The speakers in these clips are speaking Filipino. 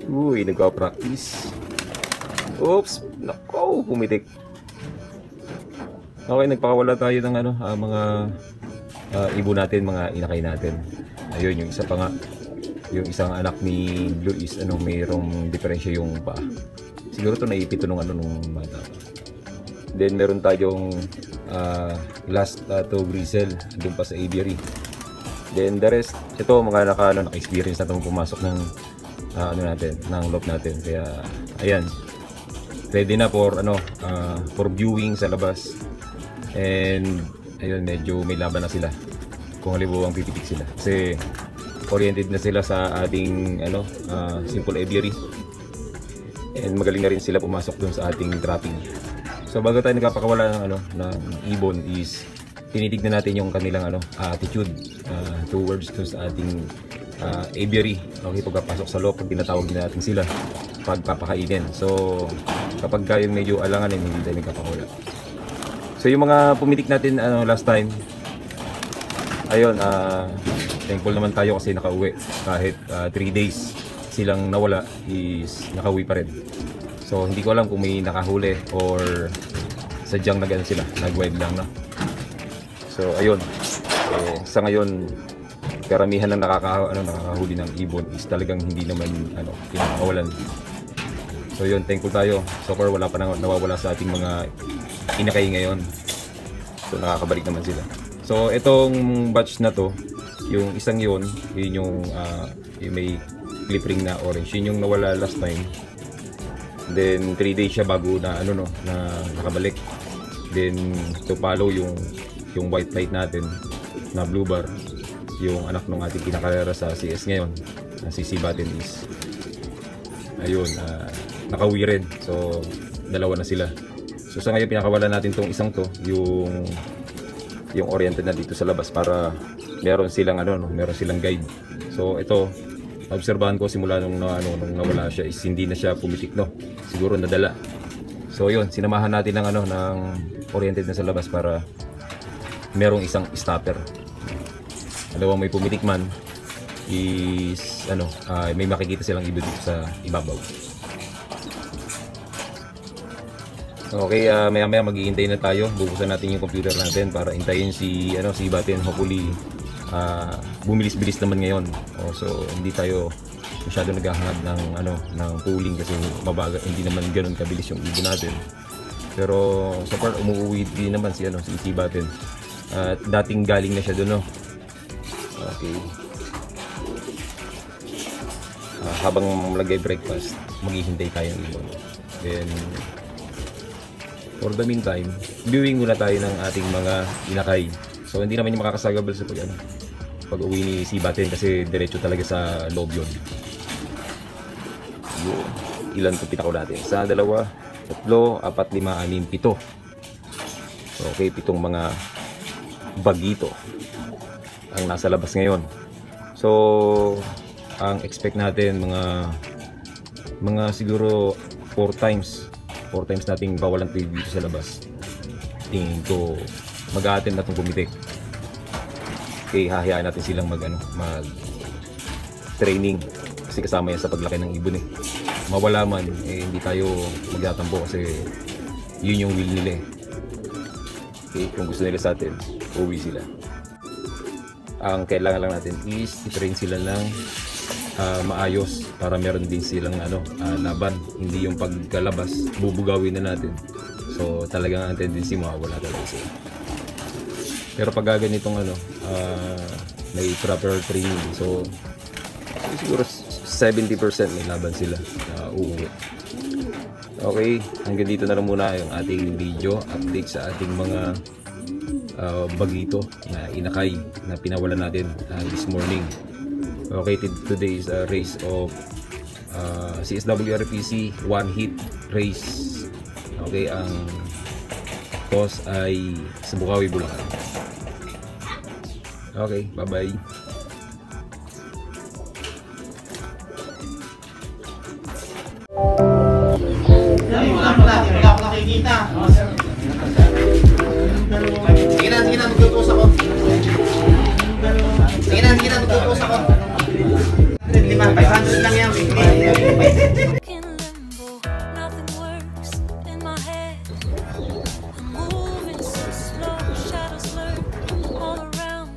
Uy, nagpa-practice. Oops, nako, pumitik. Okay, nagpakawala tayo ng ano, mga ibon natin, mga inakay natin. Ayun, yung isa pa nga, yung isang anak ni Blue is ano, mayroong diferensya yung paa. Siguro to naipit nung ano nung bata. Then meron tayong last to Grisel, doon pa sa aviary. Then the rest, ito mga naka-experience na itong pumasok ng ano natin, ng loop natin. Kaya ayan, ready na for ano, for viewing sa labas. And ayun, medyo may laban na sila kung halimbawa pipitik sila. Kasi oriented na sila sa ating ano, simple aviary. And magaling na rin sila pumasok dun sa ating trapping. So bago tayo nagpapakawala ng ano, ng ibon is tinitignan natin yung kanilang ano, attitude towards dun sa ating aviary. Okay, pagpapasok sa loob, pag tinatawag din natin sila pagpapakainin. So kapag kayo medyo alangan, hindi tayo nagpapakawala. So yung mga pumitik natin ano, last time, ayun, thankful naman tayo kasi nakauwi. Kahit 3 days silang nawala is nakauwi pa rin. So hindi ko alam kung may nakahuli or sadyang nag-ano sila, nag-wild lang, no? So ayun, sa ngayon karamihan ng nakakahuli ng ibon is talagang hindi naman ano, pinakawalan. So yun, thankful tayo. So far wala pa nang nawawala sa ating mga inakay ngayon. So nakakabalik naman sila. So itong batch na to, yung isang yun yung may clip ring na orange. Yun yung nawala last time. Then 3 days siya bago na ano, no, na nakabalik. Then to follow yung white light natin na blue bar, yung anak ng ating kinakarera sa CS ngayon, na si Sibaten is ayun, nakauwi rin. So dalawa na sila. So sa ngayon pinakawalan natin tong isang to, yung oriented na dito sa labas para meron silang ano, no, meron silang guide. So ito, obserbahan ko simula nung nawala siya is hindi na siya pumitik, no. Siguro nadala. So yun, sinamahan natin ng ano, ng oriented na sa labas para merong isang stopper. Dalawang may pumitik man is ano, may makikita silang ibon dito sa ibabaw. Okay, maya-maya maghihintay na tayo. Bubusan natin yung computer natin para hintayin si ano, si Baten. Hopefully bumilis-bilis naman ngayon. So hindi tayo masyado naghahangad ng ano, ng pooling kasi mabagal, hindi naman ganoon kabilis yung ibon natin. Pero so far umuwi din naman si ano, si Baten. At dating galing na siya doon, no. Okay. Habang malagay breakfast, maghihintay tayo ng ibon. Then for the meantime, viewing muna tayo ng ating mga inakay. So hindi naman yung makakasagabal sa pag-uwi ni Sibaten kasi diretso talaga sa loob yun. Yun. Ilan ito pinakaw natin? Sa 2, 3, 4, 5, 6, 7. Okay, 7 mga bagito ang nasa labas ngayon. So ang expect natin mga siguro 4 times nating bawalan ito dito sa labas. Tingin ko mag-a-attend na itong pumitik. Okay, hahayaan natin silang mag training kasi kasama yan sa paglaki ng ibon. Mawala man, hindi tayo magtatampo kasi yun yung will nila. Okay, kung gusto nila sa atin, uwi sila. Ang kailangan lang natin is i-train sila ng maayos para meron din silang laban, hindi yung pagkalabas bubugawin na natin. So talagang ang tendency mawawala talaga sila. Pero pag ganitong may proper training, so siguro 70% may laban sila uuwi. Okay, hanggang dito na lang muna yung ating video update sa ating mga bagito na inakay na pinawalan natin this morning. Okay, today is a race of CSWRPC one hit race. Okay, ang toss ay sa Bukawi, Bulacan. Okay, bye bye. Wala ko nakikita. Sige na, magtutus ako. Sige na, magtutus ako. 500 lang yan. In limbo, nothing works in my head. I'm moving so slow, shadows lurk all around.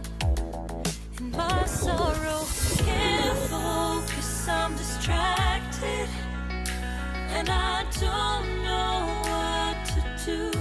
In my sorrow, can't focus, I'm distracted, and I don't know what to do.